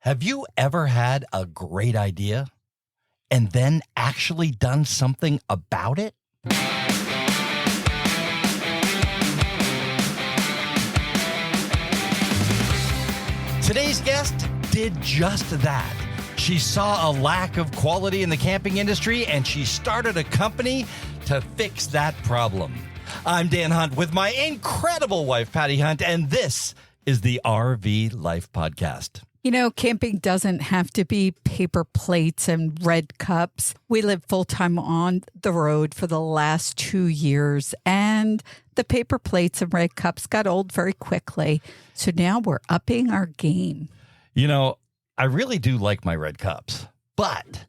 Have you ever had a great idea and then actually done something about it? Today's guest did just that. She saw a lack of quality in the camping industry and she started a company to fix that problem. I'm Dan Hunt with my incredible wife, Patty Hunt, and this is the RV Life Podcast. You know, camping doesn't have to be paper plates and red cups. We lived full-time on the road for the last 2 years, and the paper plates and red cups got old very quickly. So now we're upping our game. You know, I really do like my red cups, but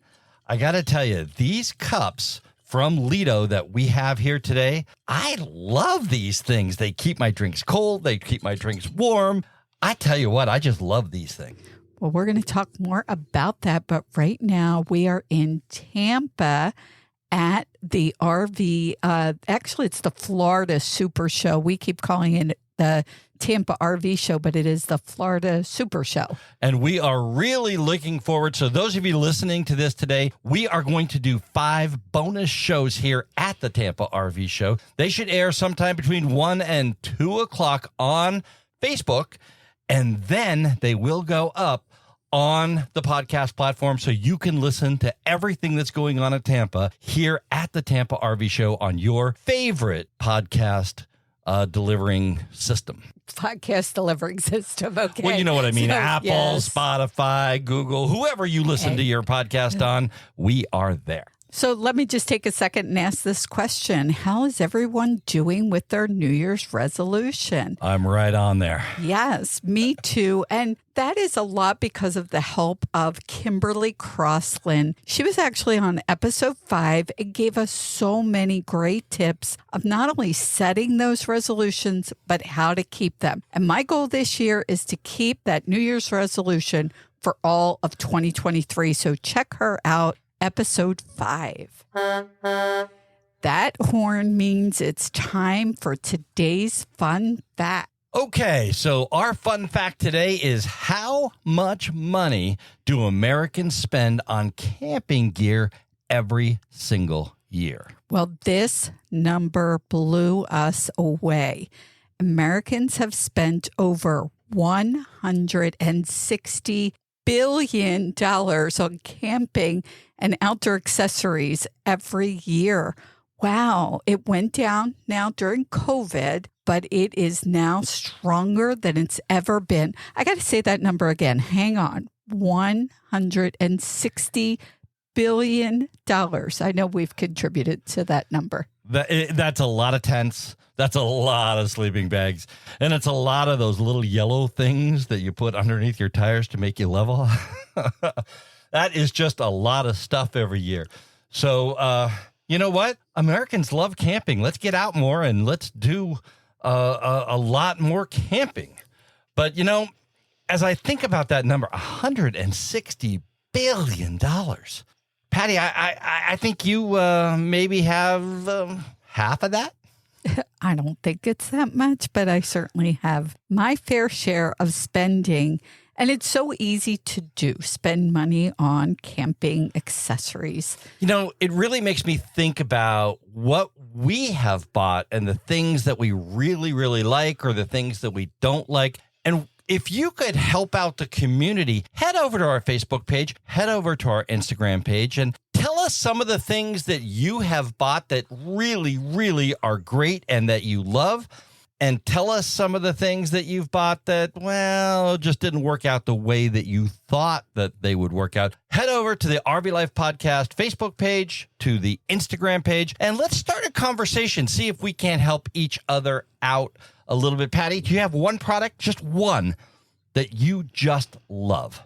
I got to tell you, these cups from Lito that we have here today, I love these things. They keep my drinks cold. They keep my drinks warm. I tell you what, I just love these things. Well, we're going to talk more about that, but right now we are in Tampa at the RV. Actually, it's the Florida Super Show. We keep calling it the Tampa RV Show, but it is the Florida Super Show. And we are really looking forward. So those of you listening to this today, we are going to do 5 bonus shows here at the Tampa RV Show. They should air sometime between 1 and 2 o'clock on Facebook. And then they will go up on the podcast platform so you can listen to everything that's going on at Tampa here at the Tampa RV Show on your favorite podcast delivering system. Podcast delivering system, okay. Well, you know what I mean. So, Apple, yes. Spotify, Google, whoever you listen to your podcast on, we are there. So let me just take a second and ask this question. How is everyone doing with their New Year's resolution? I'm right on there. Yes, me too. And that is a lot because of the help of Kimberly Crossland. She was actually on episode 5 and gave us so many great tips of not only setting those resolutions, but how to keep them. And my goal this year is to keep that New Year's resolution for all of 2023. So check her out. Episode 5. That horn means it's time for today's fun fact. Okay, so our fun fact today is how much money do Americans spend on camping gear every single year? Well, this number blew us away. Americans have spent over $160 billion on camping and outdoor accessories every year. Wow. It went down now during COVID, but it is now stronger than it's ever been. I got to say that number again. Hang on. $160 billion. I know we've contributed to that number. That's a lot of tents. That's a lot of sleeping bags. And it's a lot of those little yellow things that you put underneath your tires to make you level. That is just a lot of stuff every year. So, you know what? Americans love camping. Let's get out more and let's do a lot more camping. But, you know, as I think about that number, $160 billion. Patty, I think you maybe have half of that. I don't think it's that much, but I certainly have my fair share of spending. And it's so easy to do, spend money on camping accessories. You know, it really makes me think about what we have bought and the things that we really, really like or the things that we don't like. And if you could help out the community, head over to our Facebook page, head over to our Instagram page, and tell us some of the things that you have bought that really, really are great and that you love. And tell us some of the things that you've bought that, well, just didn't work out the way that you thought that they would work out. Head over to the RV Life Podcast Facebook page, to the Instagram page, and let's start a conversation. See if we can't help each other out a little bit. Patty, do you have one product, just one, that you just love?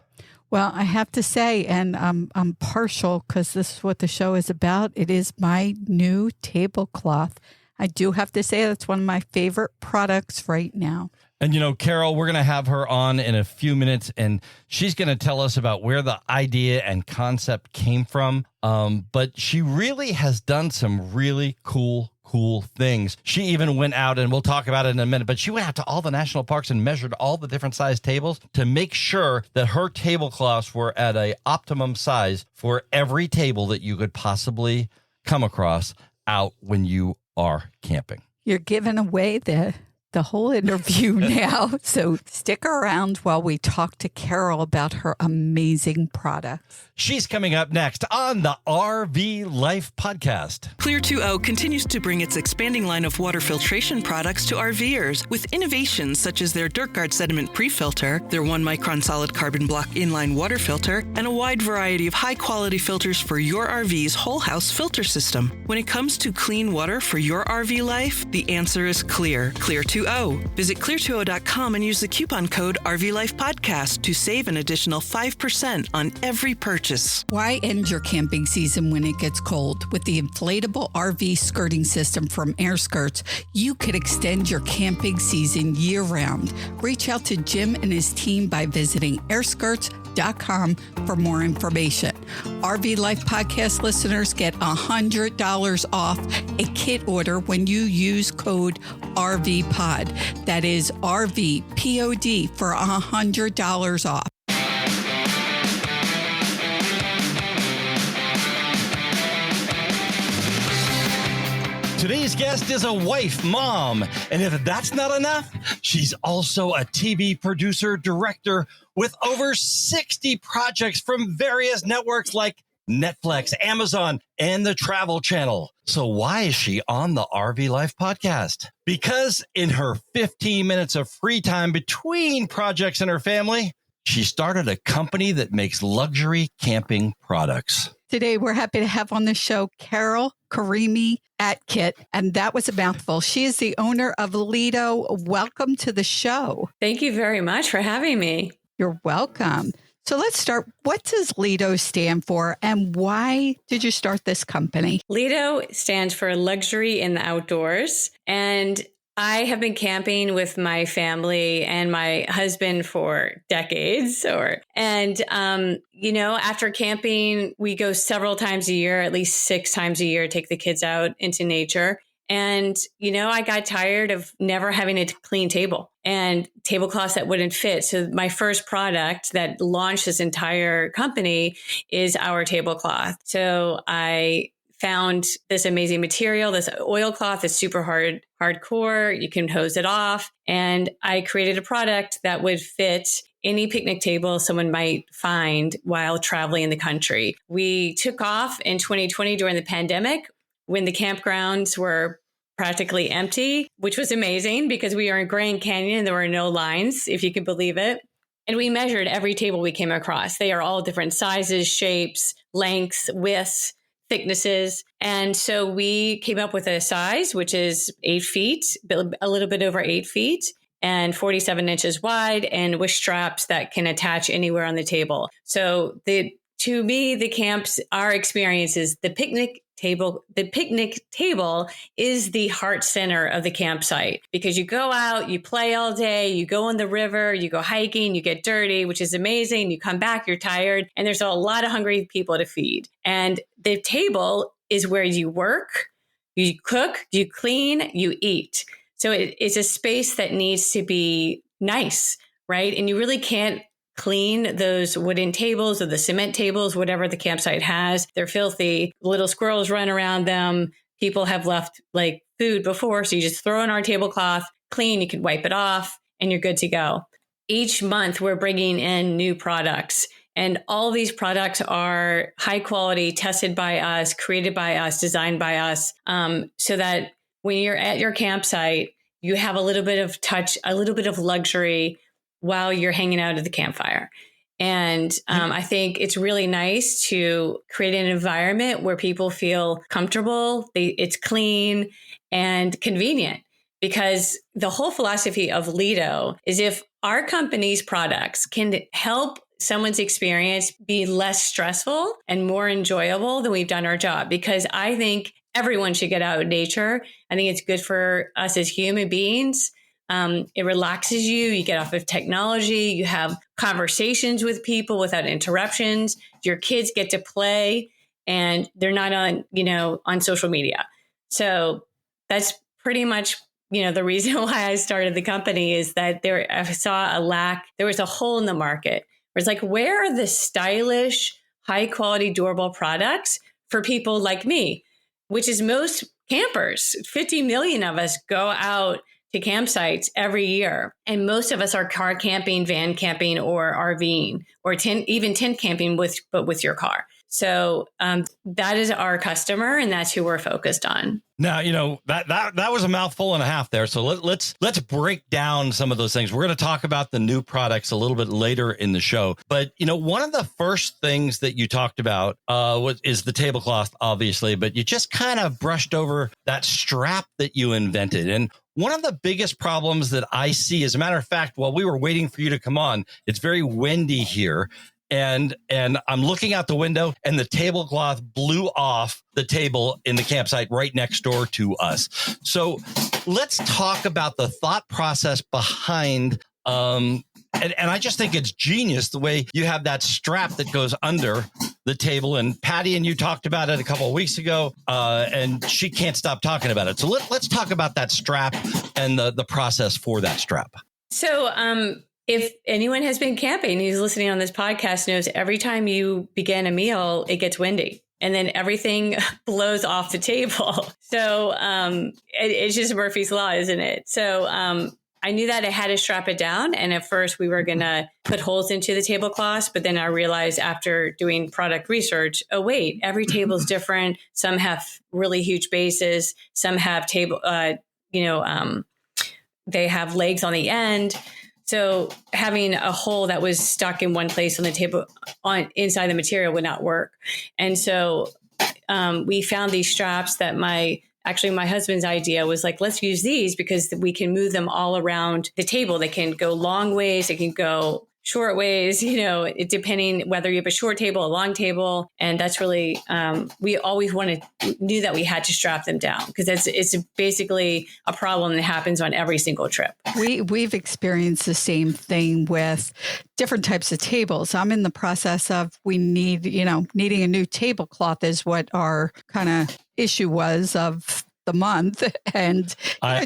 Well, I have to say, and I'm partial because this is what the show is about. It is my new tablecloth. I do have to say that's one of my favorite products right now. And, you know, Carol, we're going to have her on in a few minutes, and she's going to tell us about where the idea and concept came from. But she really has done some really cool cool things. She even went out, and we'll talk about it in a minute, but she went out to all the national parks and measured all the different size tables to make sure that her tablecloths were at a optimum size for every table that you could possibly come across out when you are camping. You're giving away the whole interview now. So stick around while we talk to Carol about her amazing products. She's coming up next on the RV Life podcast. Clear 2.0 continues to bring its expanding line of water filtration products to RVers with innovations such as their DirtGuard sediment pre-filter, their 1-micron solid carbon block inline water filter, and a wide variety of high-quality filters for your RV's whole house filter system. When it comes to clean water for your RV life, the answer is clear. Clear 2.0. Visit clear20.com and use the coupon code RVLifePodcast to save an additional 5% on every purchase. Why end your camping season when it gets cold? With the inflatable RV skirting system from Air Skirts, you could extend your camping season year-round. Reach out to Jim and his team by visiting airskirts.com for more information. RV Life Podcast listeners get $100 off a kit order when you use code RVPOD. That is RVPOD for $100 off. Today's guest is a wife, mom, and if that's not enough, she's also a TV producer, director with over 60 projects from various networks like Netflix, Amazon, and the Travel Channel. So why is she on the RV Life podcast? Because in her 15 minutes of free time between projects and her family, she started a company that makes luxury camping products. Today, we're happy to have on the show Carol Karimi Acutt, and that was a mouthful. She is the owner of Lito. Welcome to the show. Thank you very much for having me. You're welcome. So let's start. What does Lito stand for, and why did you start this company? Lito stands for Luxury in the Outdoors, and I have been camping with my family and my husband for decades. After camping, we go several times a year, at least 6 times a year, take the kids out into nature. And, I got tired of never having a clean table and tablecloths that wouldn't fit. So my first product that launched this entire company is our tablecloth. So I found this amazing material, this oilcloth is super hardcore. You can hose it off. And I created a product that would fit any picnic table someone might find while traveling in the country. We took off in 2020 during the pandemic when the campgrounds were practically empty, which was amazing because we are in Grand Canyon and there were no lines, if you can believe it. And we measured every table we came across. They are all different sizes, shapes, lengths, widths, thicknesses. And so we came up with a size, which is 8 feet, a little bit over 8 feet and 47 inches wide, and with straps that can attach anywhere on the table. So to me, the camps, our experience is the picnic table. The picnic table is the heart center of the campsite because you go out, you play all day, you go on the river, you go hiking, you get dirty, which is amazing. You come back, you're tired, and there's a lot of hungry people to feed. And the table is where you work, you cook, you clean, you eat. So it's a space that needs to be nice, right? And you really can't clean those wooden tables or the cement tables, whatever the campsite has. They're filthy. Little squirrels run around them. People have left like food before. So you just throw in our tablecloth, clean, you can wipe it off, and you're good to go. Each month, we're bringing in new products. And all these products are high quality, tested by us, created by us, designed by us, so that when you're at your campsite, you have a little bit of touch, a little bit of luxury while you're hanging out at the campfire. And I think it's really nice to create an environment where people feel comfortable, it's clean and convenient. Because the whole philosophy of Lito is if our company's products can help someone's experience be less stressful and more enjoyable, then we've done our job. Because I think everyone should get out in nature. I think it's good for us as human beings. It relaxes you. You get off of technology. You have conversations with people without interruptions. Your kids get to play and they're not on social media. So that's pretty much, the reason why I started the company is that I saw there was a hole in the market where it's like, where are the stylish, high quality, durable products for people like me, which is most campers. 50 million of us go out to campsites every year. And most of us are car camping, van camping, or RVing, or even tent camping but with your car. So that is our customer, and that's who we're focused on. Now, that was a mouthful and a half there. So let's break down some of those things. We're going to talk about the new products a little bit later in the show. But, one of the first things that you talked about is the tablecloth, obviously, but you just kind of brushed over that strap that you invented. And one of the biggest problems that I see, as a matter of fact, while we were waiting for you to come on, it's very windy here. And I'm looking out the window, and the tablecloth blew off the table in the campsite right next door to us. So let's talk about the thought process behind, and I just think it's genius the way you have that strap that goes under the table. And Patty and you talked about it a couple of weeks ago, and she can't stop talking about it. So let's talk about that strap and the process for that strap. So, if anyone has been camping, who's listening on this podcast, knows every time you begin a meal, it gets windy and then everything blows off the table. So it's just Murphy's Law, isn't it? So I knew that I had to strap it down. And at first we were going to put holes into the tablecloths. But then I realized after doing product research, oh, wait, every table is different. Some have really huge bases. Some have they have legs on the end. So having a hole that was stuck in one place on the table inside the material would not work. And so we found these straps that my husband's idea was like, let's use these because we can move them all around the table. They can go long ways. They can go short ways, depending whether you have a short table, a long table. And that's really, we always knew that we had to strap them down because it's basically a problem that happens on every single trip. We've experienced the same thing with different types of tables. I'm in the process of needing a new tablecloth is what our kind of issue was of the month, and I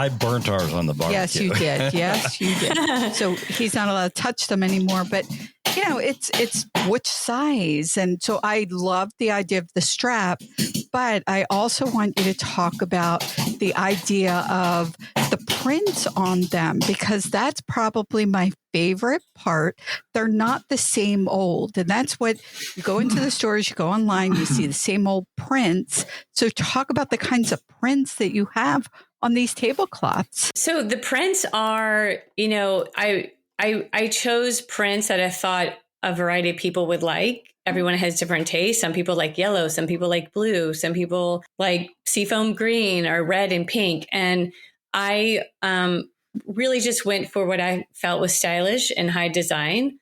burnt ours on the barbecue. Yes, you did. Yes, you did. So he's not allowed to touch them anymore. But it's which size, and so I love the idea of the strap. But I also want you to talk about the idea of the prints on them, because that's probably my favorite part. They're not the same old. And that's what you go into the stores, you go online, you see the same old prints. So talk about the kinds of prints that you have on these tablecloths. So the prints are, I chose prints that I thought a variety of people would like. Everyone has different tastes. Some people like yellow, some people like blue, some people like seafoam green or red and pink. And I really just went for what I felt was stylish and high design,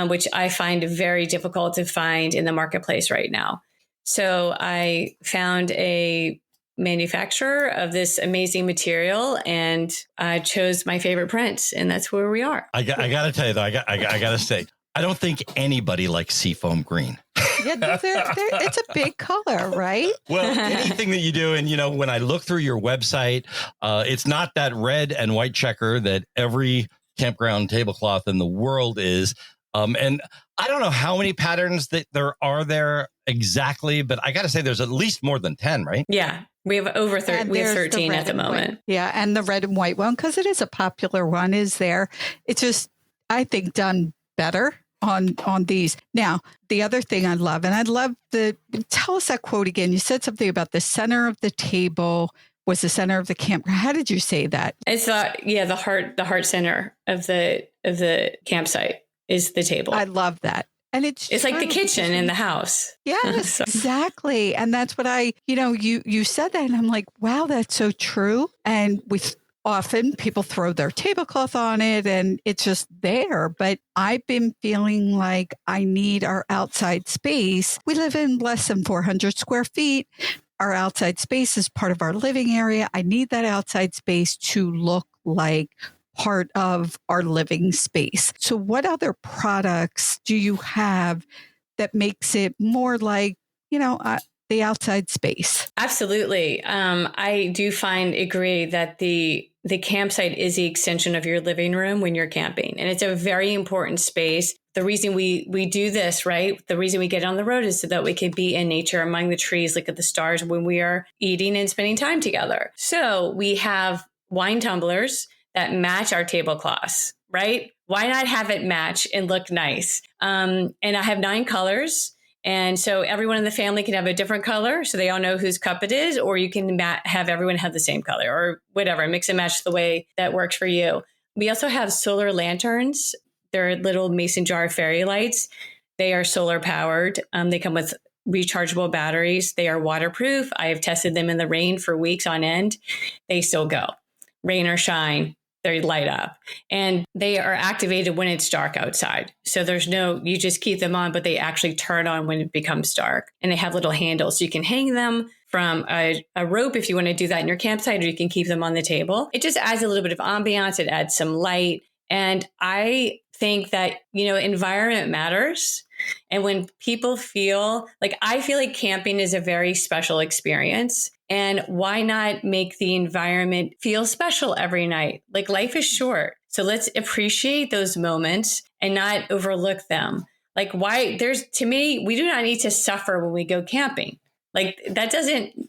which I find very difficult to find in the marketplace right now. So I found a manufacturer of this amazing material and I chose my favorite prints, and that's where we are. I got to tell you, though, I got to say, I don't think anybody likes seafoam green. Yeah, it's a big color, right? Well, anything that you do. And, when I look through your website, it's not that red and white checker that every campground tablecloth in the world is. And I don't know how many patterns that there are there exactly, but I got to say there's at least more than 10, right? Yeah. We have over 13 at the moment. Yeah. And the red and white one, because it is a popular one, is there. It's just, I think, done better on these. Now, the other thing I love tell us that quote again. You said something about the center of the table was the center of the campground. How did you say that? It's the heart center of the campsite is the table. I love that. And it's like the kitchen in the house. Yes, exactly. And that's what you said that and I'm like, wow, that's so true. And often people throw their tablecloth on it and it's just there. But I've been feeling like I need our outside space. We live in less than 400 square feet. Our outside space is part of our living area. I need that outside space to look like part of our living space. So what other products do you have that makes it more like, the outside space. Absolutely. I do agree that the campsite is the extension of your living room when you're camping. And it's a very important space. The reason we do this, right? The reason we get on the road is so that we can be in nature among the trees, look at the stars when we are eating and spending time together. So we have wine tumblers that match our tablecloths, right? Why not have it match and look nice? And I have 9 colors. And so everyone in the family can have a different color so they all know whose cup it is, or you can have everyone have the same color or whatever, mix and match the way that works for you. We also have solar lanterns. They're little mason jar fairy lights. They are solar powered. They come with rechargeable batteries. They are waterproof. I have tested them in the rain for weeks on end. They still go, rain or shine. They light up, and they are activated when it's dark outside. So you just keep them on, but they actually turn on when it becomes dark. And they have little handles. So you can hang them from a rope if you want to do that in your campsite, or you can keep them on the table. It just adds a little bit of ambiance. It adds some light. And I think that, environment matters. And when people I feel like camping is a very special experience. And why not make the environment feel special every night? Like, life is short. So let's appreciate those moments and not overlook them. To me, we do not need to suffer when we go camping. Like, that doesn't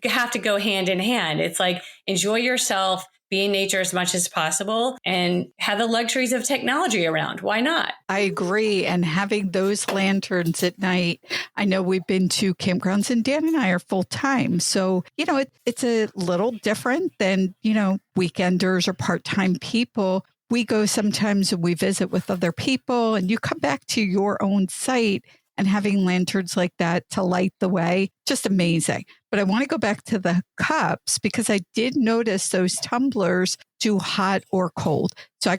have to go hand in hand. It's like, enjoy yourself, be in nature as much as possible, and have the luxuries of technology around. Why not? I agree. And having those lanterns at night, I know we've been to campgrounds, and Dan and I are full time. So, it's a little different than, weekenders or part-time people. We go sometimes and we visit with other people, and you come back to your own site, and having lanterns like that to light the way, just amazing. But I want to go back to the cups because I did notice those tumblers do hot or cold. So I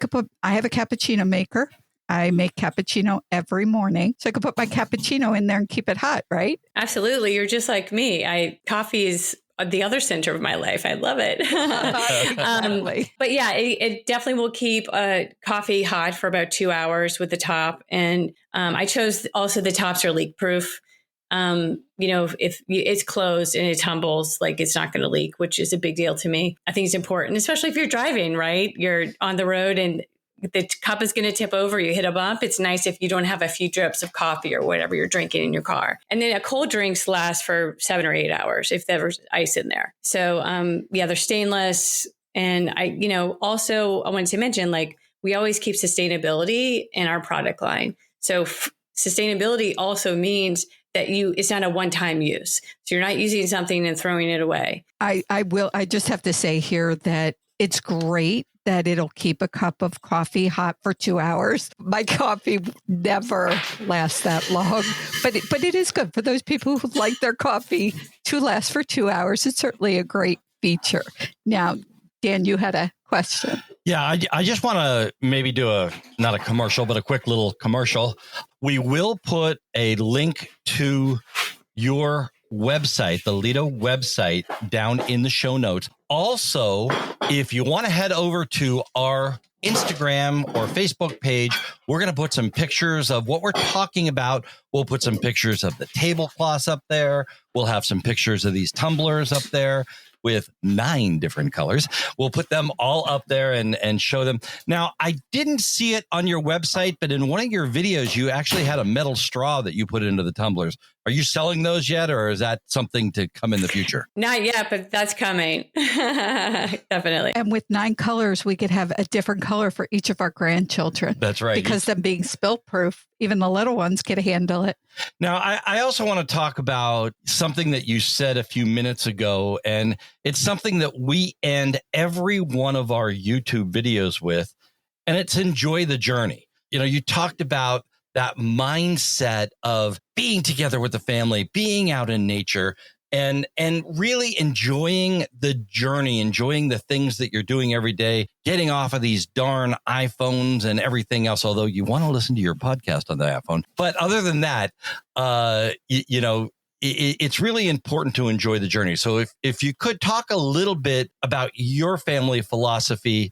have a cappuccino maker. I make cappuccino every morning. So I could put my cappuccino in there and keep it hot, right? Absolutely. You're just like me. Coffee is the other center of my life. I love it. Exactly. But yeah, it definitely will keep coffee hot for about 2 hours with the top. And I chose also the tops are leak proof. If it's closed and it tumbles, it's not going to leak, which is a big deal to me. I think it's important, especially if you're driving, right? You're on the road and the cup is going to tip over, you hit a bump. It's nice if you don't have a few drips of coffee or whatever you're drinking in your car. And then a cold drinks last for 7 or 8 hours if there's ice in there. So, they're stainless. And also I wanted to mention, we always keep sustainability in our product line. So sustainability also means that it's not a one-time use. So you're not using something and throwing it away. I just have to say here that it's great that it'll keep a cup of coffee hot for 2 hours. My coffee never lasts that long, but it is good for those people who like their coffee to last for 2 hours. It's certainly a great feature. Now, Dan, you had a question. Yeah, I just want to maybe do not a commercial, but a quick little commercial. We will put a link to your website, the Lito website, down in the show notes. Also, if you want to head over to our Instagram or Facebook page, we're going to put some pictures of what we're talking about. We'll put some pictures of the tablecloths up there. We'll have some pictures of these tumblers up there with 9 different colors. We'll put them all up there and show them. Now, I didn't see it on your website, but in one of your videos, you actually had a metal straw that you put into the tumblers. Are you selling those yet, or is that something to come in the future? Not yet, but that's coming. Definitely. And with 9 colors, we could have a different color for each of our grandchildren. That's right. Because them being spill proof, even the little ones could handle it. Now, I also want to talk about something that you said a few minutes ago, and it's something that we end every one of our YouTube videos with, and it's enjoy the journey. You talked about that mindset of being together with the family, being out in nature, and really enjoying the journey, enjoying the things that you're doing every day, getting off of these darn iPhones and everything else, although you want to listen to your podcast on the iPhone. But other than that, it's really important to enjoy the journey. So if you could talk a little bit about your family philosophy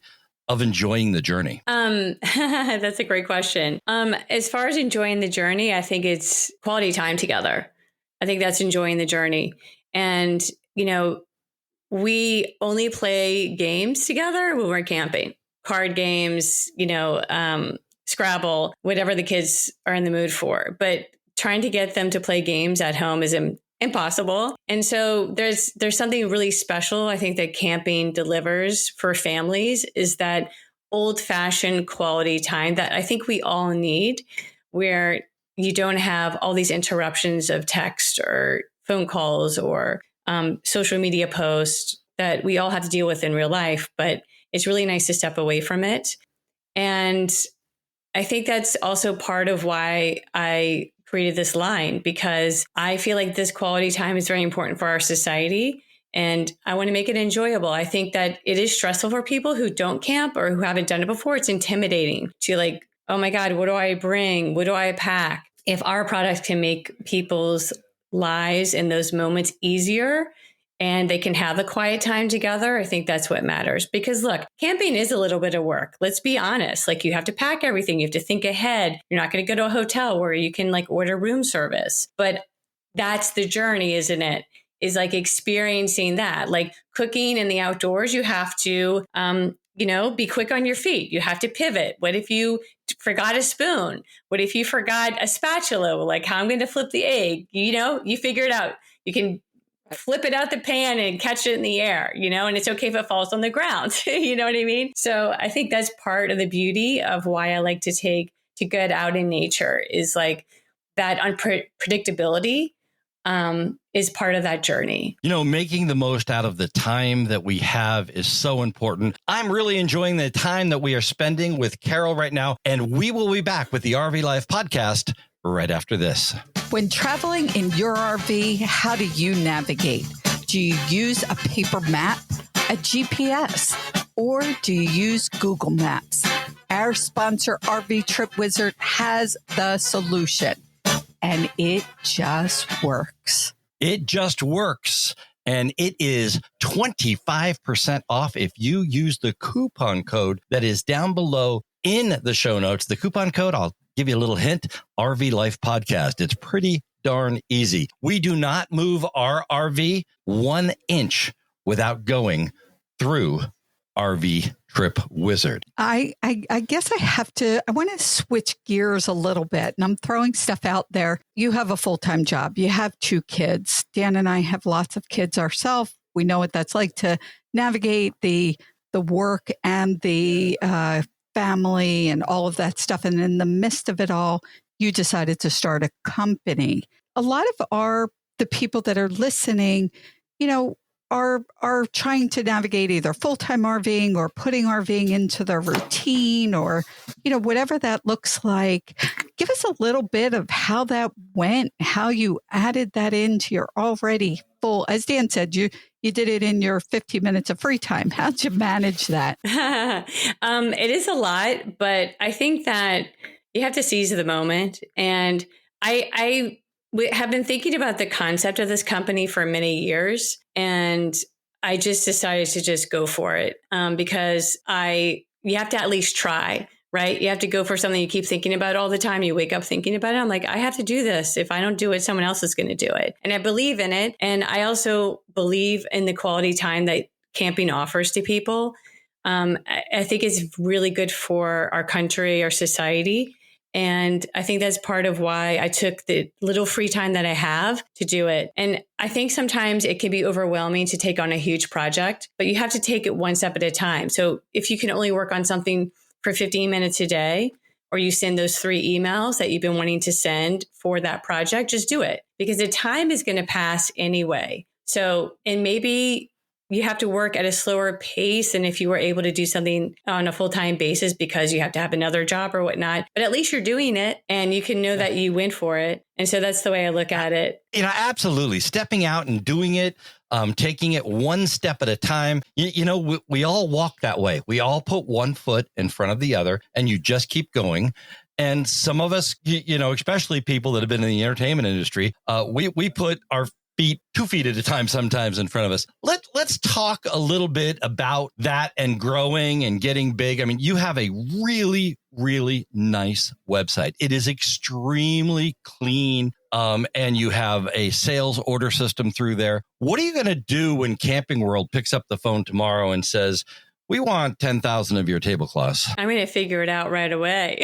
of enjoying the journey? That's a great question. As far as enjoying the journey, I think it's quality time together. I think that's enjoying the journey. And, we only play games together when we're camping, card games, Scrabble, whatever the kids are in the mood for. But trying to get them to play games at home is impossible. And so there's something really special, I think, that camping delivers for families, is that old-fashioned quality time that I think we all need, where you don't have all these interruptions of text or phone calls or social media posts that we all have to deal with in real life. But it's really nice to step away from it. And I think that's also part of why I created this line, because I feel like this quality time is very important for our society. And I want to make it enjoyable. I think that it is stressful for people who don't camp or who haven't done it before. It's intimidating to like, oh my God, what do I bring? What do I pack? If our products can make people's lives in those moments easier and they can have a quiet time together, I think that's what matters. Because look, camping is a little bit of work. Let's be honest. Like, you have to pack everything. You have to think ahead. You're not going to go to a hotel where you can like order room service. But that's the journey, isn't it? Is like experiencing that. Like cooking in the outdoors, you have to, be quick on your feet. You have to pivot. What if you forgot a spoon? What if you forgot a spatula? Like, how I'm going to flip the egg? You figure it out. You can flip it out the pan and catch it in the air, and it's okay if it falls on the ground. You know what I mean? So I think that's part of the beauty of why I like to get out in nature, is like that unpredictability is part of that journey. Making the most out of the time that we have is so important. I'm really enjoying the time that we are spending with Carol right now, and we will be back with the RV Life podcast right after this. When traveling in your RV, how do you navigate? Do you use a paper map, a GPS, or do you use Google Maps? Our sponsor, RV Trip Wizard, has the solution, and it just works. It just works. And it is 25% off if you use the coupon code that is down below in the show notes. The coupon code, I'll give you a little hint, RV Life Podcast. It's pretty darn easy. We do not move our RV 1 inch without going through RV Trip Wizard. I guess I want to switch gears a little bit, and I'm throwing stuff out there. You have a full-time job. You have 2 kids. Dan and I have lots of kids ourselves. We know what that's like to navigate the work and the family and all of that stuff. And in the midst of it all, you decided to start a company. A lot of the people that are listening, are trying to navigate either full-time RVing or putting RVing into their routine, or, whatever that looks like. Give us a little bit of how that went, how you added that into your already full, as Dan said, you did it in your 50 minutes of free time. How'd you manage that? It is a lot, but I think that you have to seize the moment. And we have been thinking about the concept of this company for many years, and I just decided to just go for it because you have to at least try, right? You have to go for something you keep thinking about all the time. You wake up thinking about it. I'm like, I have to do this. If I don't do it, someone else is going to do it. And I believe in it. And I also believe in the quality time that camping offers to people. I think it's really good for our country, our society. And I think that's part of why I took the little free time that I have to do it. And I think sometimes it can be overwhelming to take on a huge project, but you have to take it one step at a time. So if you can only work on something for 15 minutes a day, or you send those 3 emails that you've been wanting to send for that project, just do it, because the time is going to pass anyway. So, and maybe you have to work at a slower pace than if you were able to do something on a full-time basis because you have to have another job or whatnot. But at least you're doing it and you can know that you went for it. And so that's the way I look at it. Absolutely. Stepping out and doing it, taking it one step at a time. We all walk that way. We all put one foot in front of the other and you just keep going. And some of us, especially people that have been in the entertainment industry, we put our feet, 2 feet at a time sometimes in front of us. Let's talk a little bit about that and growing and getting big. I mean, you have a really, really nice website. It is extremely clean. And you have a sales order system through there. What are you going to do when Camping World picks up the phone tomorrow and says, we want 10,000 of your tablecloths? I'm going to figure it out right away.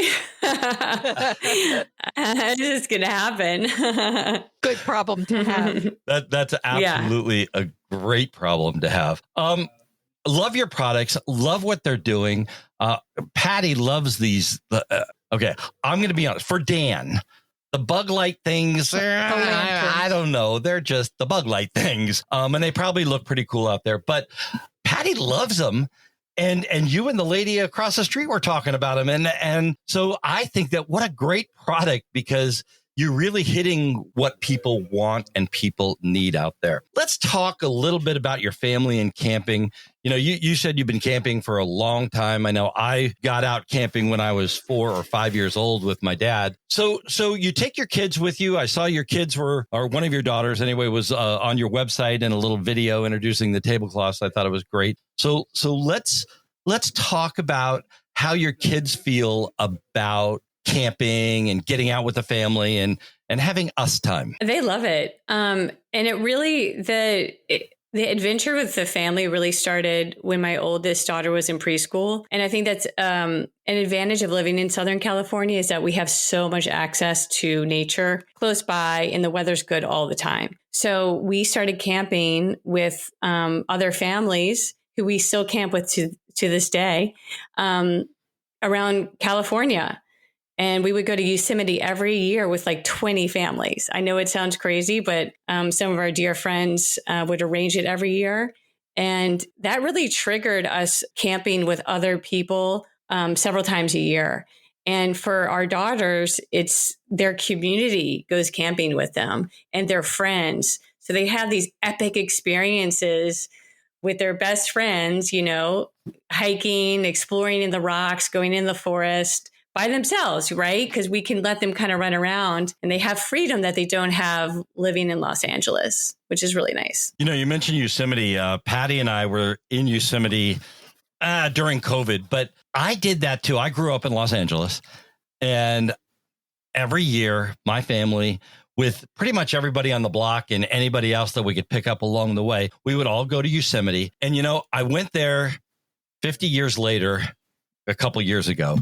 It's just going to happen. Good problem to have. That's absolutely a great problem to have. Love your products. Love what they're doing. Patty loves these. Okay, I'm going to be honest. For Dan, the bug light things, I don't know. They're just the bug light things. And they probably look pretty cool out there. But Patty loves them. And you and the lady across the street were talking about them. And so I think that what a great product, because you're really hitting what people want and people need out there. Let's talk a little bit about your family and camping. You know, you said you've been camping for a long time. I know I got out camping when I was 4 or 5 years old with my dad. So you take your kids with you. I saw your kids or one of your daughters anyway, was on your website and a little video introducing the tablecloths. I thought it was great. So let's talk about how your kids feel about camping and getting out with the family and having us time. They love it. And it really, the adventure with the family really started when my oldest daughter was in preschool. And I think that's an advantage of living in Southern California, is that we have so much access to nature close by and the weather's good all the time. So we started camping with other families who we still camp with to this day around California. And we would go to Yosemite every year with like 20 families. I know it sounds crazy, but some of our dear friends would arrange it every year. And that really triggered us camping with other people several times a year. And for our daughters, it's their community goes camping with them and their friends. So they have these epic experiences with their best friends, you know, hiking, exploring in the rocks, going in the forest by themselves, right? Because we can let them kind of run around and they have freedom that they don't have living in Los Angeles, which is really nice. You know, you mentioned Yosemite. Patty and I were in Yosemite during COVID, but I did that too. I grew up in Los Angeles, and every year my family, with pretty much everybody on the block and anybody else that we could pick up along the way, we would all go to Yosemite. And, you know, I went there 50 years later, a couple years ago,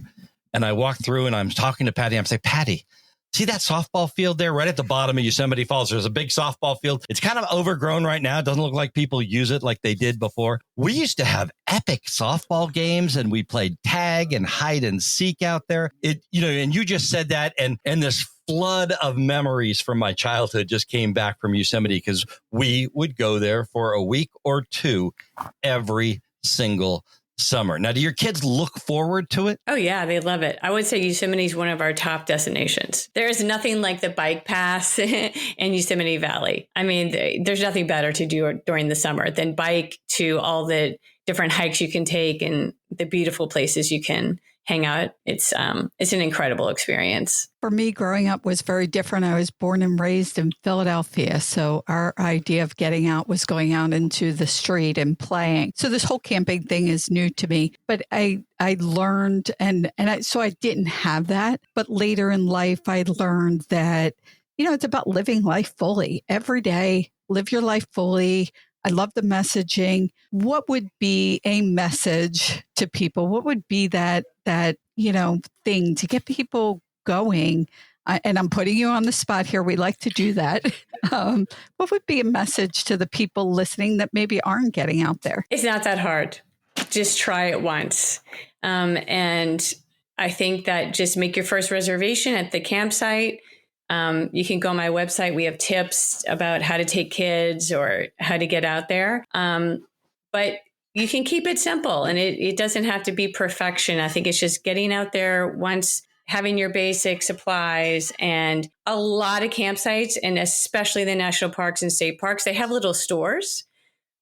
and I walked through and I'm talking to Patty. I'm saying, Patty, see that softball field there right at the bottom of Yosemite Falls? There's a big softball field. It's kind of overgrown right now. It doesn't look like people use it like they did before. We used to have epic softball games, and we played tag and hide and seek out there. And you just said that, and this flood of memories from my childhood just came back from Yosemite, because we would go there for a week or two every single summer. Now, do your kids look forward to it? Oh, yeah, they love it. I would say Yosemite is one of our top destinations. There is nothing like the bike path in Yosemite Valley. I mean, there's nothing better to do during the summer than bike to all the different hikes you can take and the beautiful places you can hang out. It's an incredible experience. For me, growing up was very different. I was born and raised in Philadelphia. So our idea of getting out was going out into the street and playing. So this whole camping thing is new to me. But I learned, so I didn't have that. But later in life, I learned that, it's about living life fully. Every day, live your life fully. I love the messaging. What would be a message to people? What would be that thing to get people going? And I'm putting you on the spot here. We like to do that. What would be a message to the people listening that maybe aren't getting out there? It's not that hard. Just try it once. And I think that just make your first reservation at the campsite. You can go on my website. We have tips about how to take kids or how to get out there. But you can keep it simple, and it doesn't have to be perfection. I think it's just getting out there once, having your basic supplies, and a lot of campsites, and especially the national parks and state parks, they have little stores.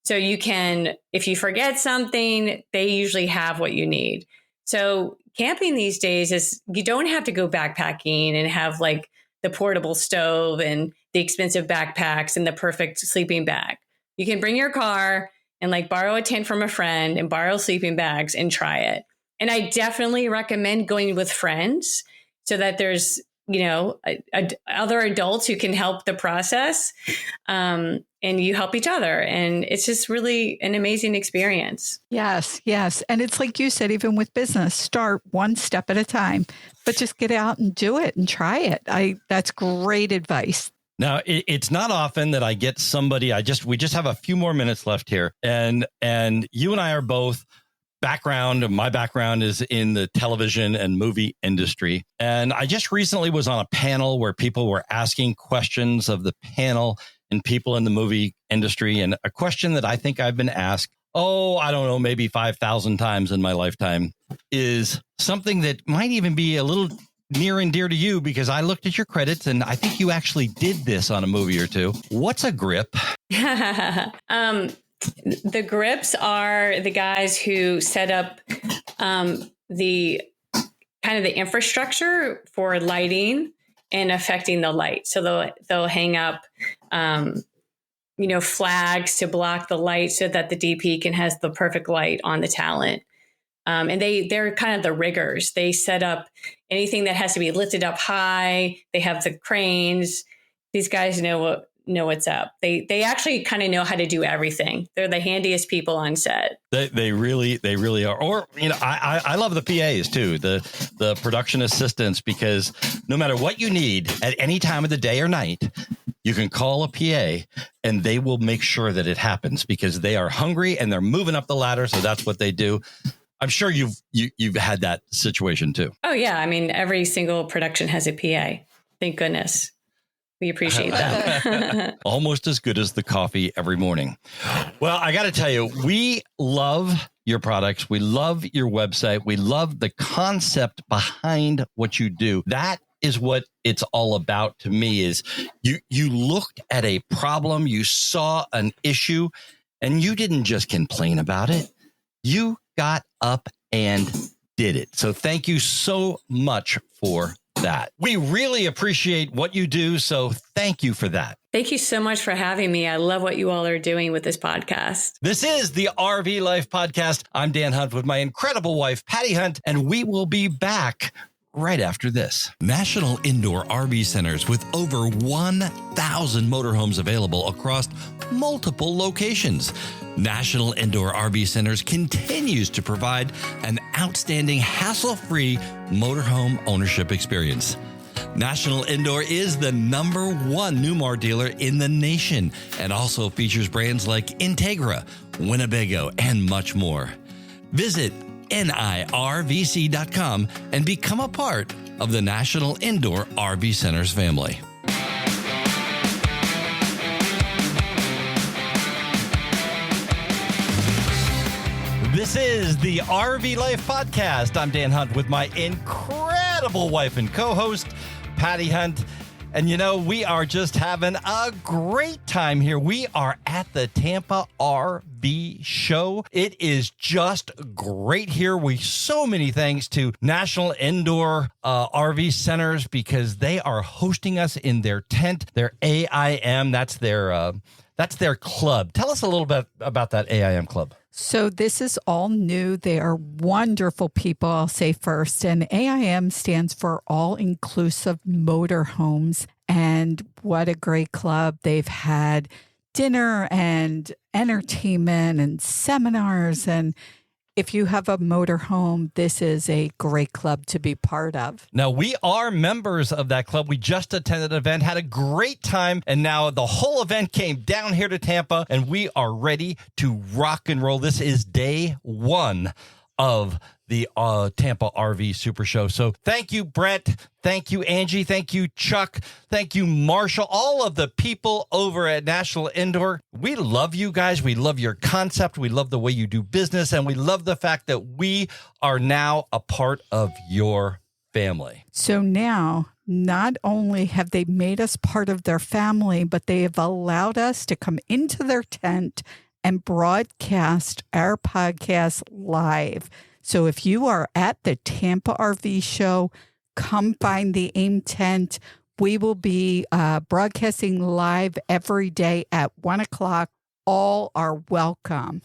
So you can, if you forget something, they usually have what you need. So camping these days is, you don't have to go backpacking and have like the portable stove and the expensive backpacks and the perfect sleeping bag. You can bring your car and like borrow a tent from a friend and borrow sleeping bags and try it. And I definitely recommend going with friends so that there's, other adults who can help the process, and you help each other. And it's just really an amazing experience. Yes. And it's like you said, even with business, start one step at a time, but just get out and do it and try it. That's great advice. Now, it's not often that I get somebody, we just have a few more minutes left here. And you and I are both my background is in the television and movie industry. And I just recently was on a panel where people were asking questions of the panel and people in the movie industry. And a question that I think I've been asked, I don't know, maybe 5,000 times in my lifetime is something that might even be a little near and dear to you, because I looked at your credits and I think you actually did this on a movie or two. What's a grip? The grips are the guys who set up the kind of the infrastructure for lighting and affecting the light. So they'll hang up, flags to block the light so that the DP has the perfect light on the talent. And they're kind of the riggers. They set up anything that has to be lifted up high. They have the cranes. These guys know what's up. They actually kind of know how to do everything. They're the handiest people on set. They really are. Or, I love the PAs too, the production assistants, because no matter what you need at any time of the day or night, you can call a PA and they will make sure that it happens because they are hungry and they're moving up the ladder. So that's what they do. I'm sure you've had that situation too. Oh yeah. I mean, every single production has a PA. Thank goodness. We appreciate that. Almost as good as the coffee every morning. Well, I got to tell you, we love your products. We love your website. We love the concept behind what you do. That is what it's all about to me. Is you looked at a problem, you saw an issue, and you didn't just complain about it. You got up and did it. So thank you so much for that. We really appreciate what you do. So thank you for that. Thank you so much for having me. I love what you all are doing with this podcast. This is the RV Life Podcast. I'm Dan Hunt with my incredible wife, Patty Hunt, and we will be back right after this. National Indoor RV Centers with over 1,000 motorhomes available across multiple locations. National Indoor RV Centers continues to provide an outstanding hassle-free motorhome ownership experience. National Indoor is the #1 Newmar dealer in the nation and also features brands like Integra, Winnebago, and much more. Visit NIRVC.com and become a part of the National Indoor RV Centers family. This is the RV Life Podcast. I'm Dan Hunt with my incredible wife and co-host, Patty Hunt. And we are just having a great time here. We are at the Tampa RV Show. It is just great here. So many thanks to National Indoor RV Centers because they are hosting us in their tent, their AIM. That's their club. Tell us a little bit about that AIM club. So this is all new. They are wonderful people, I'll say first. And AIM stands for All Inclusive Motorhomes. And what a great club. They've had dinner and entertainment and seminars. And if you have a motorhome, this is a great club to be part of. Now, we are members of that club. We just attended an event, had a great time, and now the whole event came down here to Tampa, and we are ready to rock and roll. This is day one of the Tampa RV Super Show. So thank you, Brett. Thank you, Angie. Thank you, Chuck. Thank you, Marshall. All of the people over at National Indoor. We love you guys. We love your concept. We love the way you do business. And we love the fact that we are now a part of your family. So now, not only have they made us part of their family, but they have allowed us to come into their tent and broadcast our podcast live. So if you are at the Tampa RV Show, come find the AIM tent. We will be broadcasting live every day at 1 o'clock. All are welcome.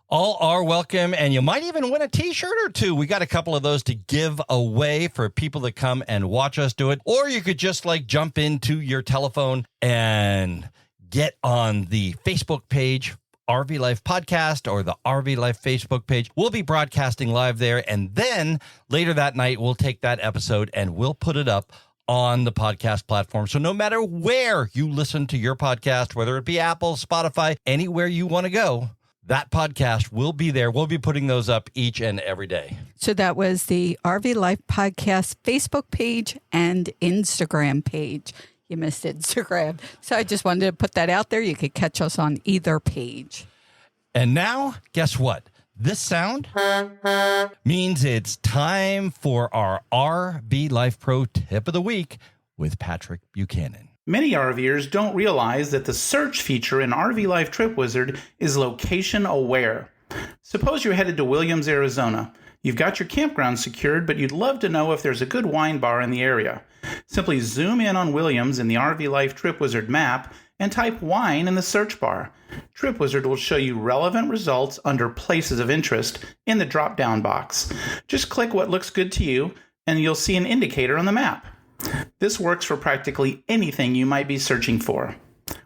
All are welcome, and you might even win a T-shirt or two. We got a couple of those to give away for people that come and watch us do it. Or you could just jump into your telephone and get on the Facebook page, RV Life Podcast, or the RV Life Facebook page. We'll be broadcasting live there, and then later that night, we'll take that episode and we'll put it up on the podcast platform. So no matter where you listen to your podcast, whether it be Apple, Spotify, anywhere you want to go, that podcast will be there. We'll be putting those up each and every day. So that was the RV Life Podcast Facebook page and Instagram page. You missed Instagram. So I just wanted to put that out there. You could catch us on either page. And now, guess what? This sound means it's time for our RV Life Pro Tip of the Week with Patrick Buchanan. Many RVers don't realize that the search feature in RV Life Trip Wizard is location aware. Suppose you're headed to Williams, Arizona. You've got your campground secured, but you'd love to know if there's a good wine bar in the area. Simply zoom in on Williams in the RV Life Trip Wizard map and type wine in the search bar. Trip Wizard will show you relevant results under places of interest in the drop-down box. Just click what looks good to you, and you'll see an indicator on the map. This works for practically anything you might be searching for.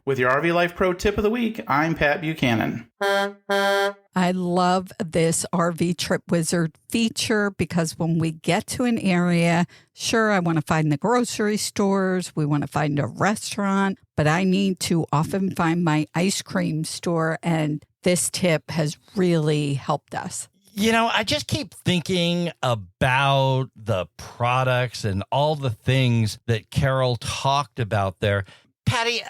With your RV Life Pro Tip of the Week, I'm Pat Buchanan. I love this RV Trip Wizard feature because when we get to an area, sure, I want to find the grocery stores, we want to find a restaurant, but I need to often find my ice cream store, and this tip has really helped us. You know, I just keep thinking about the products and all the things that Carol talked about there. Patty,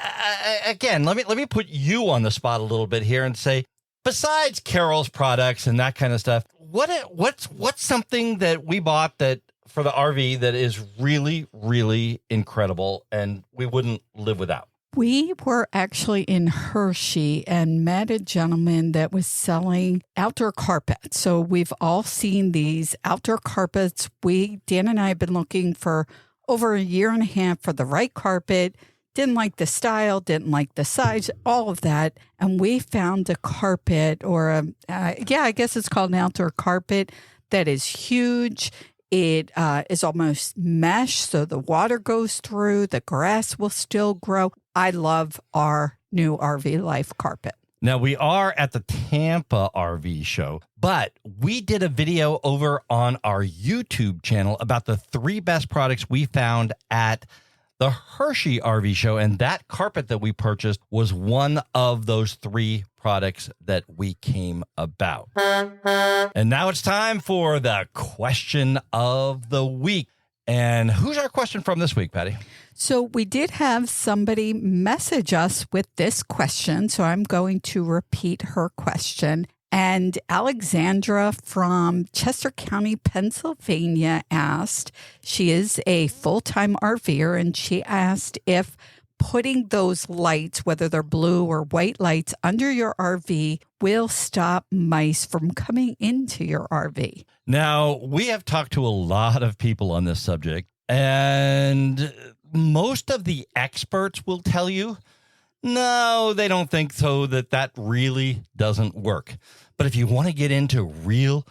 again, let me put you on the spot a little bit here and say, besides Carol's products and that kind of stuff, what's something that we bought that for the RV that is really, really incredible and we wouldn't live without? We were actually in Hershey and met a gentleman that was selling outdoor carpets. So we've all seen these outdoor carpets. Dan and I have been looking for over a year and a half for the right carpet. Didn't like the style, didn't like the size, all of that. And we found a carpet I guess it's called an outdoor carpet that is huge. It is almost mesh, so the water goes through, the grass will still grow. I love our new RV Life carpet. Now, we are at the Tampa RV show, but we did a video over on our YouTube channel about the 3 best products we found at the Hershey RV show, and that carpet that we purchased was one of those 3 products that we came about. And now it's time for the question of the week. And who's our question from this week, Patty? So we did have somebody message us with this question, so I'm going to repeat her question. And Alexandra from Chester County, Pennsylvania asked, she is a full-time RVer, and she asked if putting those lights, whether they're blue or white lights, under your RV will stop mice from coming into your RV. Now, we have talked to a lot of people on this subject, and most of the experts will tell you, no, they don't think so, that really doesn't work. But if you want to get into real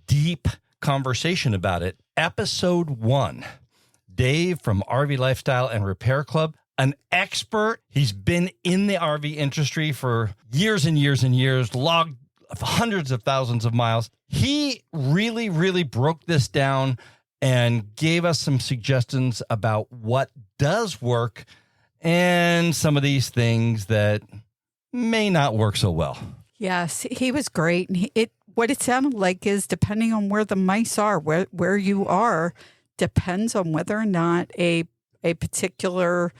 deep conversation about it, episode 1, Dave from RV Lifestyle and Repair Club, an expert. He's been in the RV industry for years and years and years, logged hundreds of thousands of miles. He really, really broke this down and gave us some suggestions about what does work and some of these things that may not work so well. Yes, he was great. And what it sounded like is depending on where the mice are, where you are, depends on whether or not a particular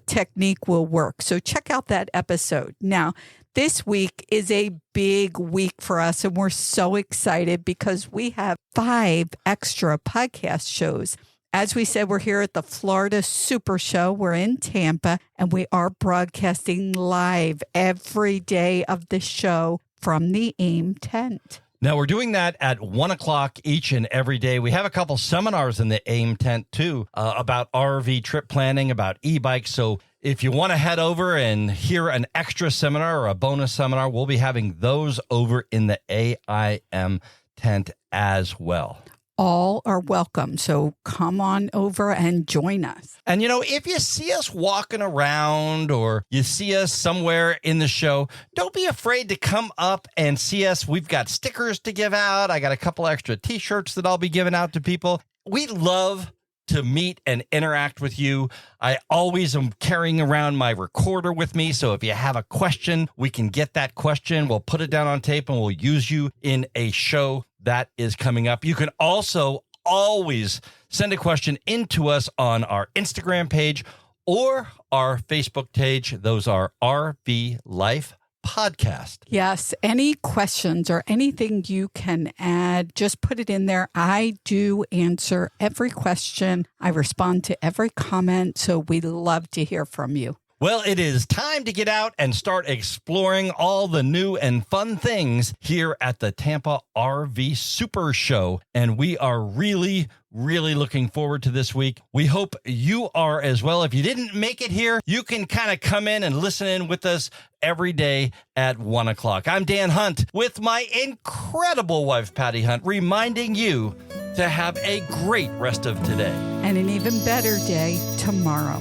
technique will work. So check out that episode. Now, this week is a big week for us, and we're so excited because we have 5 extra podcast shows. As we said, we're here at the Florida Super Show. We're in Tampa, and we are broadcasting live every day of the show from the AIM tent. Now, we're doing that at 1 o'clock each and every day. We have a couple seminars in the AIM tent, too, about RV trip planning, about e-bikes. So if you want to head over and hear an extra seminar or a bonus seminar, we'll be having those over in the AIM tent as well. All are welcome. So come on over and join us. And, if you see us walking around or you see us somewhere in the show, don't be afraid to come up and see us. We've got stickers to give out. I got a couple extra T-shirts that I'll be giving out to people. We love to meet and interact with you. I always am carrying around my recorder with me. So if you have a question, we can get that question. We'll put it down on tape and we'll use you in a show that is coming up. You can also always send a question into us on our Instagram page or our Facebook page. Those are RV Life Podcast. Yes, any questions or anything you can add, just put it in there. I do answer every question. I respond to every comment. So we love to hear from you. Well, it is time to get out and start exploring all the new and fun things here at the Tampa RV Super Show. And we are really looking forward to this week. We hope you are as well. If you didn't make it here, you can kind of come in and listen in with us every day at 1 o'clock. I'm Dan Hunt with my incredible wife, Patty Hunt, reminding you to have a great rest of today. And an even better day tomorrow.